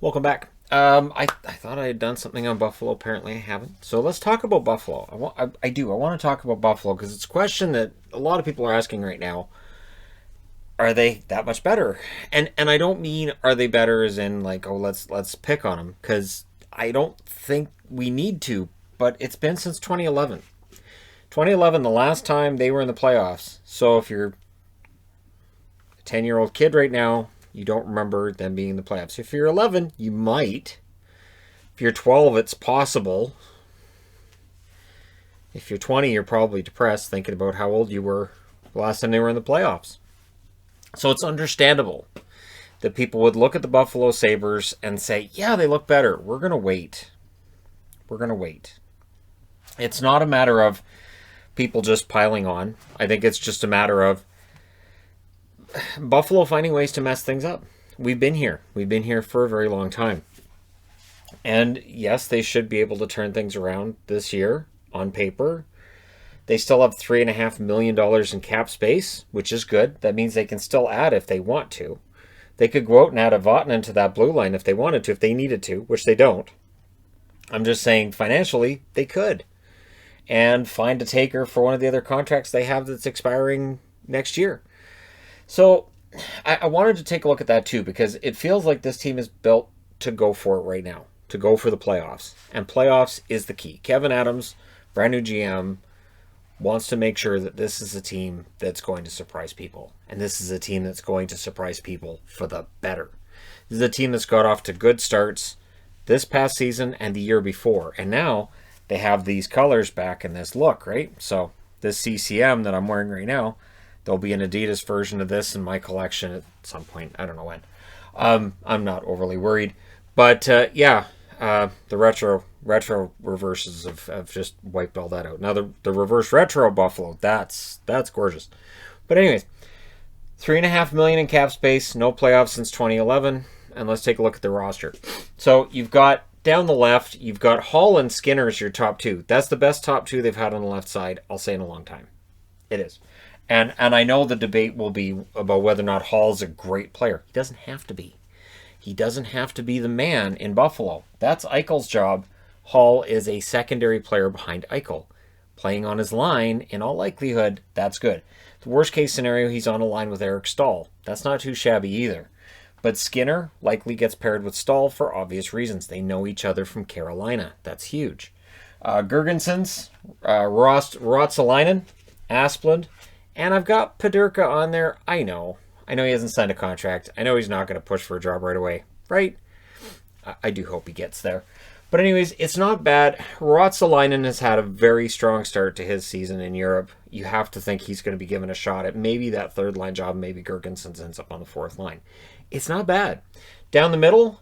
Welcome back. I thought I had done something on Buffalo. Apparently, I haven't. So let's talk about Buffalo. I want to talk about Buffalo because it's a question that a lot of people are asking right now. Are they that much better? And I don't mean are they better as in like, oh, let's pick on them, because I don't think we need to. But it's been since 2011. 2011, the last time they were in the playoffs. So if you're a 10-year-old kid right now, you don't remember them being in the playoffs. If you're 11, you might. If you're 12, it's possible. If you're 20, you're probably depressed thinking about how old you were the last time they were in the playoffs. So it's understandable that people would look at the Buffalo Sabres and say, yeah, they look better. We're going to wait. We're going to wait. It's not a matter of people just piling on. I think it's just a matter of Buffalo finding ways to mess things up. We've been here. We've been here for a very long time. And yes, they should be able to turn things around this year on paper. They still have $3.5 million in cap space, which is good. That means they can still add if they want to. They could go out and add a Vatanen to that blue line if they wanted to, if they needed to, which they don't. I'm just saying financially, they could. And find a taker for one of the other contracts they have that's expiring next year. So I wanted to take a look at that too, because it feels like this team is built to go for it right now, to go for the playoffs. And playoffs is the key. Kevin Adams, brand new GM, wants to make sure that this is a team that's going to surprise people. And this is a team that's going to surprise people for the better. This is a team that's got off to good starts this past season and the year before. And now they have these colors back in this look, right? So this CCM that I'm wearing right now, there'll be an Adidas version of this in my collection at some point. I don't know when. I'm not overly worried. But the retro reverses have just wiped all that out. Now the reverse retro Buffalo, that's gorgeous. But anyways, $3.5 million in cap space, no playoffs since 2011. And let's take a look at the roster. So you've got down the left, you've got Hall and Skinner as your top two. That's the best top two they've had on the left side, I'll say, in a long time. It is. And I know the debate will be about whether or not Hall's a great player. He doesn't have to be. He doesn't have to be the man in Buffalo. That's Eichel's job. Hall is a secondary player behind Eichel. Playing on his line, in all likelihood, that's good. The worst case scenario, he's on a line with Eric Stahl. That's not too shabby either. But Skinner likely gets paired with Stahl for obvious reasons. They know each other from Carolina. That's huge. Gergensons, Rotsalainen, Asplund, and I've got Paderka on there. I know he hasn't signed a contract. I know he's not going to push for a job right away, right? I do hope he gets there. But anyways, it's not bad. Rotsalainen has had a very strong start to his season in Europe. You have to think he's going to be given a shot at maybe that third line job. Maybe Gergensons ends up on the fourth line. It's not bad. Down the middle,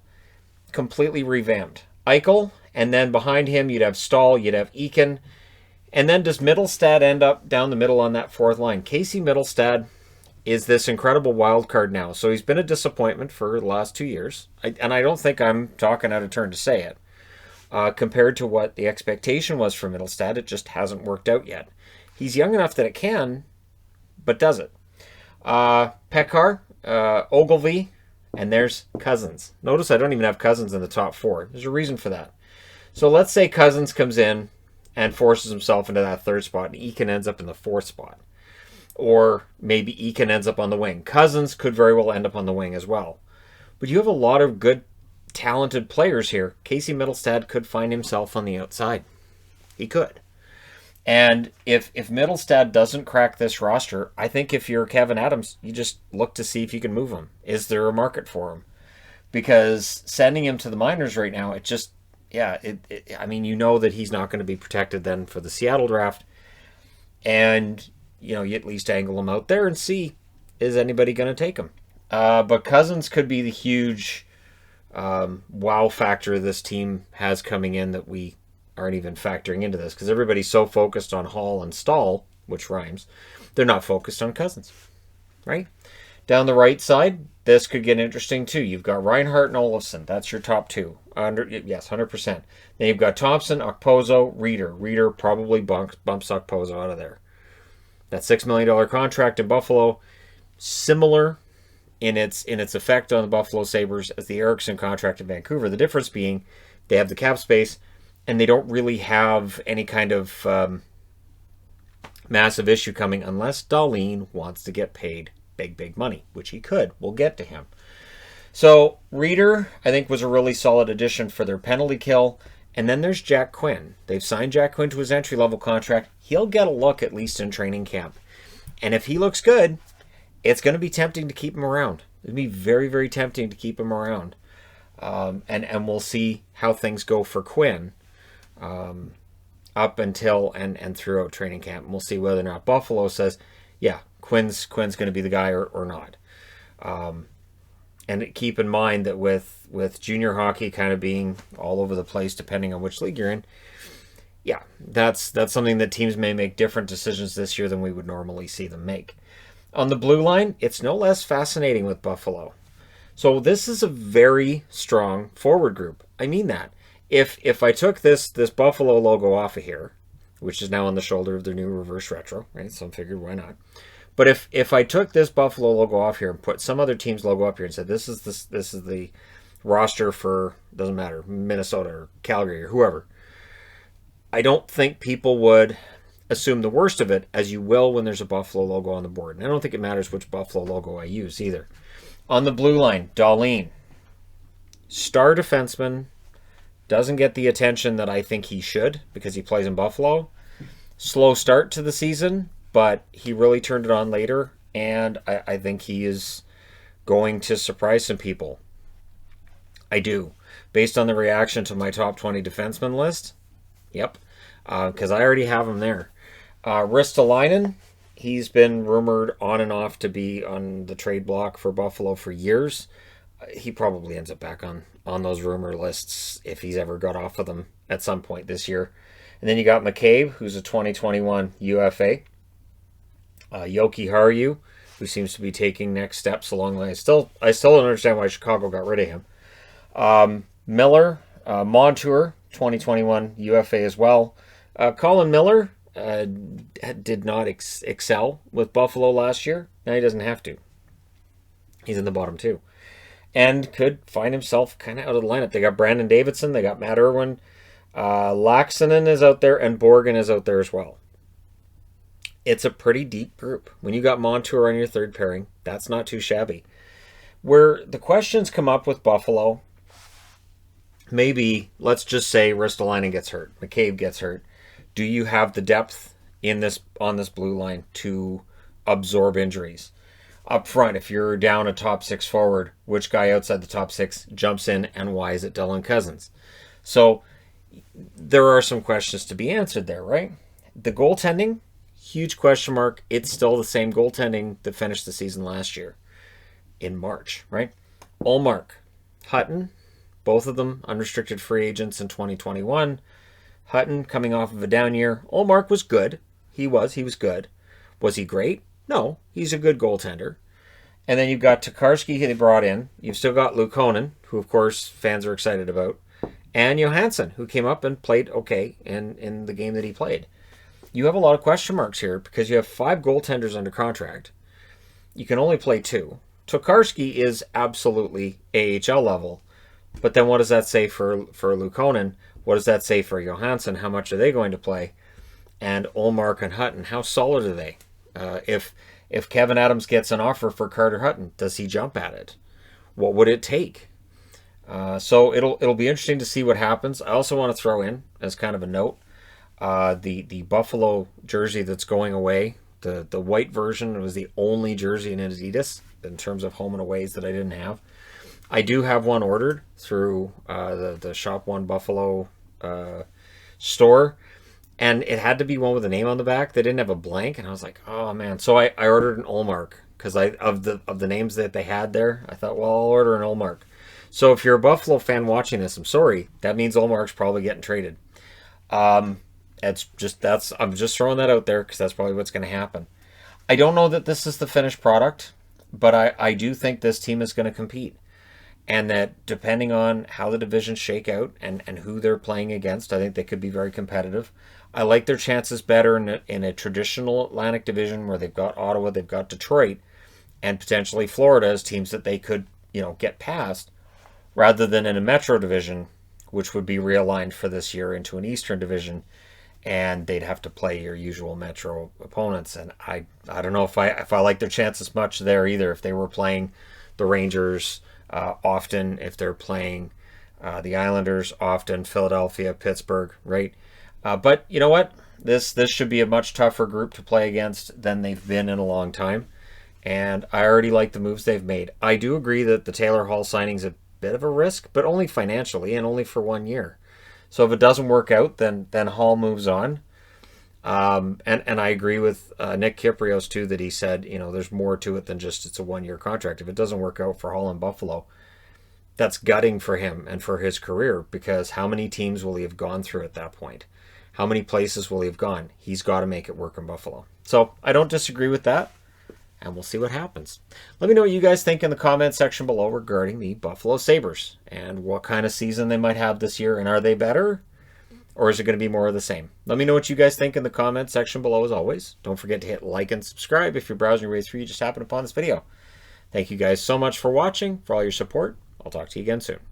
completely revamped. Eichel, and then behind him you'd have Stahl, you'd have Eakin. And then does Mittelstadt end up down the middle on that fourth line? Casey Mittelstadt is this incredible wild card now. So he's been a disappointment for the last 2 years. And I don't think I'm talking out of turn to say it. Compared to what the expectation was for Mittelstadt, it just hasn't worked out yet. He's young enough that it can, but does it? Pekar, Ogilvy, and there's Cousins. Notice I don't even have Cousins in the top four. There's a reason for that. So let's say Cousins comes in and forces himself into that third spot, and Eakin ends up in the fourth spot. Or maybe Eakin ends up on the wing. Cousins could very well end up on the wing as well. But you have a lot of good, talented players here. Casey Mittelstadt could find himself on the outside. He could. And if Mittelstadt doesn't crack this roster, I think if you're Kevin Adams, you just look to see if you can move him. Is there a market for him? Because sending him to the minors right now, it just... I mean, you know that he's not going to be protected then for the Seattle draft. And, you at least angle him out there and see, is anybody going to take him? But Cousins could be the huge wow factor this team has coming in that we aren't even factoring into this. Because everybody's so focused on Hall and Stahl, which rhymes, they're not focused on Cousins. Right? Down the right side, this could get interesting too. You've got Reinhart and Olofsson. That's your top two. Yes, 100%. Then you've got Thompson, Okposo, Reeder. Reeder probably bumps Okposo out of there. That $6 million contract in Buffalo, similar in its effect on the Buffalo Sabres as the Eriksson contract in Vancouver. The difference being they have the cap space and they don't really have any kind of massive issue coming unless Dahlin wants to get paid big money, which he could. We'll get to him. So Reeder, I think, was a really solid addition for their penalty kill. And then there's Jack Quinn. They've signed Jack Quinn to his entry-level contract. He'll get a look at least in training camp. And if he looks good, it's going to be tempting to keep him around. It'd be very, very tempting to keep him around. And we'll see how things go for Quinn up until and throughout training camp. And we'll see whether or not Buffalo says, yeah, Quinn's going to be the guy or not. And keep in mind that with junior hockey kind of being all over the place depending on which league you're in, yeah, that's something that teams may make different decisions this year than we would normally see them make. On the blue line, it's no less fascinating with Buffalo. So this is a very strong forward group. I mean that. If I took this Buffalo logo off of here, which is now on the shoulder of their new reverse retro, right? So I figured, why not? But if I took this Buffalo logo off here and put some other team's logo up here and said this is the roster for, doesn't matter, Minnesota or Calgary or whoever, I don't think people would assume the worst of it, as you will when there's a Buffalo logo on the board. And I don't think it matters which Buffalo logo I use either. On the blue line, Dahlin, star defenseman, doesn't get the attention that I think he should because he plays in Buffalo. Slow start to the season, but he really turned it on later, and I think he is going to surprise some people. I do. Based on the reaction to my top 20 defenseman list, yep, because I already have him there. Ristolainen, he's been rumored on and off to be on the trade block for Buffalo for years. He probably ends up back on those rumor lists if he's ever got off of them at some point this year. And then you got McCabe, who's a 2021 UFA. Yoki Haru, who seems to be taking next steps along the way. I still don't understand why Chicago got rid of him. Miller, Montour, 2021 UFA as well. Colin Miller did not excel with Buffalo last year. Now he doesn't have to. He's in the bottom two. And could find himself kind of out of the lineup. They got Brandon Davidson. They got Matt Irwin. Laxonen is out there. And Borgen is out there as well. It's a pretty deep group. When you got Montour on your third pairing, that's not too shabby. Where the questions come up with Buffalo, maybe, let's just say Ristolainen gets hurt. McCabe gets hurt. Do you have the depth on this blue line to absorb injuries? Up front, if you're down a top six forward, which guy outside the top six jumps in, and why is it Dylan Cousins? So there are some questions to be answered there, right? The goaltending, huge question mark. It's still the same goaltending that finished the season last year in March, right? Ullmark, Hutton, both of them unrestricted free agents in 2021. Hutton coming off of a down year. Ullmark was good. He was good. Was he great? No, he's a good goaltender. And then you've got Tokarski, who they brought in. You've still got Luukkonen, who of course fans are excited about. And Johansson, who came up and played okay in the game that he played. You have a lot of question marks here because you have 5 goaltenders under contract. You can only play 2. Tokarski is absolutely AHL level. But then what does that say for Luukkonen? What does that say for Johansson? How much are they going to play? And Ullmark and Hutton, how solid are they? If Kevin Adams gets an offer for Carter Hutton, does he jump at it? What would it take? So it'll be interesting to see what happens. I also want to throw in, as kind of a note, the Buffalo jersey that's going away. The white version was the only jersey in Adidas in terms of home and aways that I didn't have. I do have one ordered through the Shop One Buffalo store. And it had to be one with a name on the back. They didn't have a blank, and I was like, "Oh man!" So I ordered an Ullmark because of the names that they had there. I thought, well, I'll order an Ullmark. So if you're a Buffalo fan watching this, I'm sorry. That means Ullmark's probably getting traded. I'm just throwing that out there because that's probably what's going to happen. I don't know that this is the finished product, but I do think this team is going to compete. And that depending on how the divisions shake out and who they're playing against, I think they could be very competitive. I like their chances better in a traditional Atlantic division where they've got Ottawa, they've got Detroit, and potentially Florida as teams that they could, get past, rather than in a Metro division, which would be realigned for this year into an Eastern division, and they'd have to play your usual Metro opponents. And I don't know if I like their chances much there either. If they were playing the Rangers often, if they're playing the Islanders often, Philadelphia, Pittsburgh, right? But you know what? This should be a much tougher group to play against than they've been in a long time. And I already like the moves they've made. I do agree that the Taylor Hall signing's a bit of a risk, but only financially and only for 1 year. So if it doesn't work out, then Hall moves on. And I agree with Nick Kyprios too, that he said, there's more to it than just it's a 1 year contract. If it doesn't work out for Hall in Buffalo, that's gutting for him and for his career, because how many teams will he have gone through at that point? How many places will he have gone? He's got to make it work in Buffalo. So I don't disagree with that, and we'll see what happens. Let me know what you guys think in the comment section below regarding the Buffalo Sabres and what kind of season they might have this year, and are they better, or is it going to be more of the same? Let me know what you guys think in the comment section below as always. Don't forget to hit like and subscribe if you're browsing your way through, you just happened upon this video. Thank you guys so much for watching, for all your support. I'll talk to you again soon.